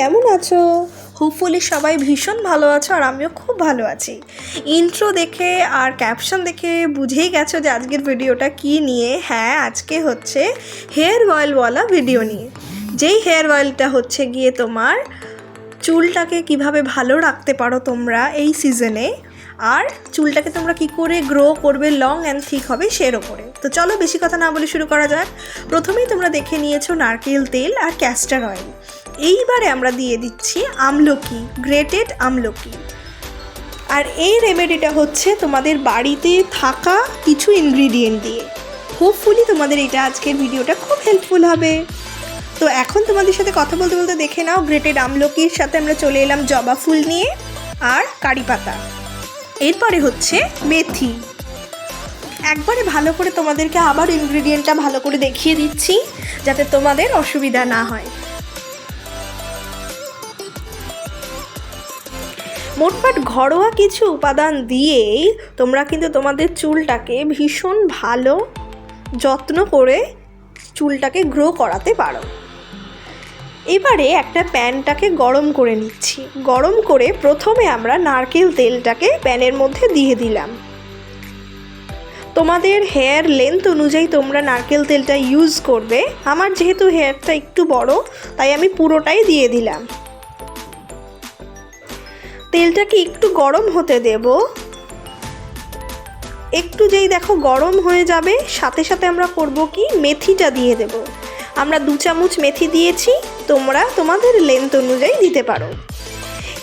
কেমন আছো? হোপফুলি সবাই ভীষণ ভালো আছো আর আমিও খুব ভালো আছি। ইন্ট্রো দেখে আর ক্যাপশন দেখে বুঝেই গেছো যে আজকের ভিডিওটা কী নিয়ে। হ্যাঁ, আজকে হচ্ছে হেয়ার অয়েলওয়ালা ভিডিও নিয়ে। যেই হেয়ার অয়েলটা হচ্ছে গিয়ে তোমার চুলটাকে কিভাবে ভালো রাখতে পারো তোমরা এই সিজনে, আর চুলটাকে তোমরা কি করে গ্রো করবে, লং অ্যান্ড থিক হবে সের ওপরে। তো চলো বেশি কথা না বলে শুরু করা যাক। প্রথমেই তোমরা দেখে নিয়েছো নারকেল তেল আর ক্যাস্টর অয়েল। এইবারে আমরা দিয়ে দিচ্ছি আমলকি, গ্রেটেড আমলকি। আর এই রেমেডিটা হচ্ছে তোমাদের বাড়িতে থাকা কিছু ইনগ্রিডিয়েন্ট দিয়ে। হোপফুলি তোমাদের এটা আজকের ভিডিওটা খুব হেল্পফুল হবে। তো এখন তোমাদের সাথে কথা বলতে বলতে দেখে নাও, গ্রেটেড আমলকির সাথে আমরা চলে এলাম জবা ফুল নিয়ে আর কারি পাতা। এরপরে হচ্ছে মেথি। একবারে ভালো করে তোমাদেরকে আবার ইনগ্রিডিয়েন্টটা ভালো করে দেখিয়ে দিচ্ছি যাতে তোমাদের অসুবিধা না হয়। মোটমাট ঘরোয়া কিছু উপাদান দিয়েই তোমরা কিন্তু তোমাদের চুলটাকে ভীষণ ভালো যত্ন করে চুলটাকে গ্রো করাতে পারো। এবারে একটা প্যানটাকে গরম করে নিচ্ছি। গরম করে প্রথমে আমরা নারকেল তেলটাকে প্যানের মধ্যে দিয়ে দিলাম। তোমাদের হেয়ার লেন্থ অনুযায়ী তোমরা নারকেল তেলটা ইউজ করবে। আমার যেহেতু হেয়ারটা একটু বড় তাই আমি পুরোটাই দিয়ে দিলাম। তেলটাকে একটু গরম হতে দেব। একটু যেই দেখো গরম হয়ে যাবে সাথে সাথে আমরা করব কি, মেথিটা দিয়ে দেব। আমরা 2 চামচ মেথি দিয়েছি, তোমরা তোমাদের লেন্থ অনুযায়ী দিতে পারো।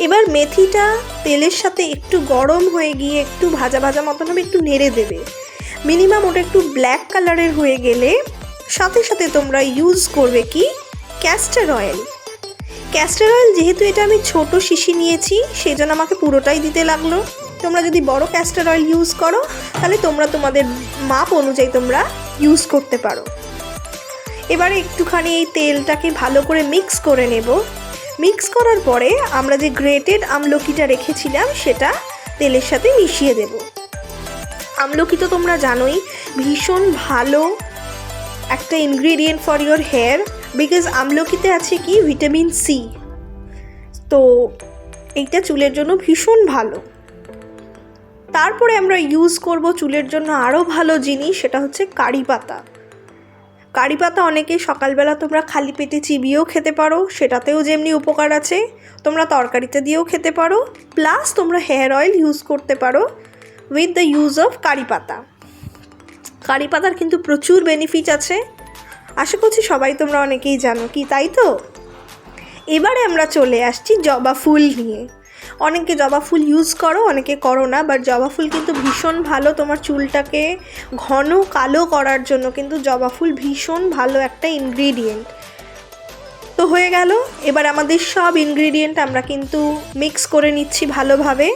এবার মেথিটা তেলের সাথে একটু গরম হয়ে গিয়ে একটু ভাজা ভাজা মতন হবে, একটু নেড়ে দেবে। মিনিমাম ওটা একটু ব্ল্যাক কালারের হয়ে গেলে সাথে সাথে তোমরা ইউজ করবে কি, ক্যাস্টর অয়েল। ক্যাস্টর অয়েল যেহেতু এটা আমি ছোট শিশি নিয়েছি সেই জন্য আমাকে পুরোটাই দিতে লাগলো। তোমরা যদি বড় ক্যাস্টর অয়েল ইউজ করো তাহলে তোমরা তোমাদের মাপ অনুযায়ী তোমরা ইউজ করতে পারো। এবারে একটুখানি এই তেলটাকে ভালো করে মিক্স করে নেব। মিক্স করার পরে আমরা যে গ্রেটেড আমলকিটা রেখেছিলাম সেটা তেলের সাথে মিশিয়ে দেব। আমলকি তো তোমরা জানোই ভীষণ ভালো একটা ingredient for your hair, because আমলকিতে আছে কি, ভিটামিন সি। তো এইটা চুলের জন্য ভীষণ ভালো। তারপরে আমরা ইউজ করব চুলের জন্য আরও ভালো জিনিস, সেটা হচ্ছে কারি পাতা। কারি পাতা অনেকে সকালবেলা তোমরা খালি পেটে চিবিয়েও খেতে পারো, সেটাতেও যেমনি উপকার আছে। তোমরা তরকারিতে দিয়েও খেতে পারো, প্লাস তোমরা হেয়ার অয়েল ইউজ করতে পারো উইথ দ্য ইউজ অফ কারি পাতা। কারি পাতার কিন্তু প্রচুর বেনিফিট আছে, আশা করছি সবাই তোমরা অনেকেই জানো, কি তাই তো? এবারে আমরা চলে আসছি জবা ফুল নিয়ে। অনেকে জবা ফুল ইউজ করো, অনেকে করো না, বাট জবা ফুল কিন্তু ভীষণ ভালো তোমার চুলটাকে ঘন কালো করার জন্য। কিন্তু জবা ফুল ভীষণ ভালো একটা ইনগ্রিডিয়েন্ট। তো হয়ে গেল, এবার আমাদের সব ইনগ্রিডিয়েন্ট আমরা কিন্তু মিক্স করে নিচ্ছি ভালোভাবে।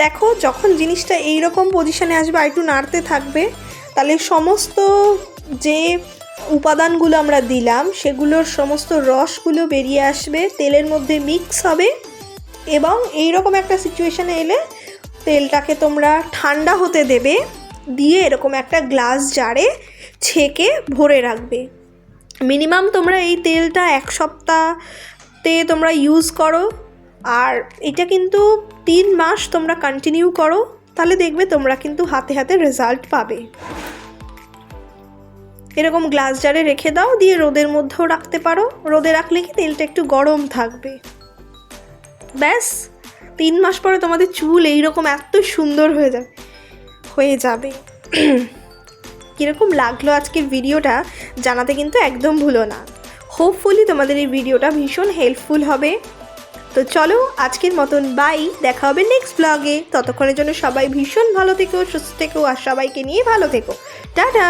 দেখো যখন জিনিসটা এইরকম পজিশনে আসবে আর একটু নাড়তে থাকবে, তাহলে সমস্ত যে উপাদানগুলো আমরা দিলাম সেগুলোর সমস্ত রসগুলো বেরিয়ে আসবে, তেলের মধ্যে মিক্স হবে। এবং এইরকম একটা সিচুয়েশানে এলে তেলটাকে তোমরা ঠান্ডা হতে দেবে, দিয়ে এরকম একটা গ্লাস জারে ছেঁকে ভরে রাখবে। মিনিমাম তোমরা এই তেলটা 1 সপ্তাহতে তোমরা ইউজ করো, আর এটা কিন্তু 3 মাস তোমরা কন্টিনিউ করো, তাহলে দেখবে তোমরা কিন্তু হাতে হাতে রেজাল্ট পাবে। এরকম গ্লাস জারে রেখে দাও, দিয়ে রোদের মধ্যেও রাখতে পারো। রোদে রাখলে কি তেলটা একটু গরম থাকবে। ব্যাস 3 মাস পরে তোমাদের চুল এইরকম এত সুন্দর হয়ে যাবে। কীরকম লাগলো আজকের ভিডিওটা জানাতে কিন্তু একদম ভুলো না। হোপফুলি তোমাদের এই ভিডিওটা ভীষণ হেল্পফুল হবে। তো চলো আজকের মতন বাই, দেখা হবে নেক্সট ব্লগে। ততক্ষণের জন্য সবাই ভীষণ ভালো থেকো, সুস্থ থেকো আর সবাইকে নিয়ে ভালো থেকো। টাটা।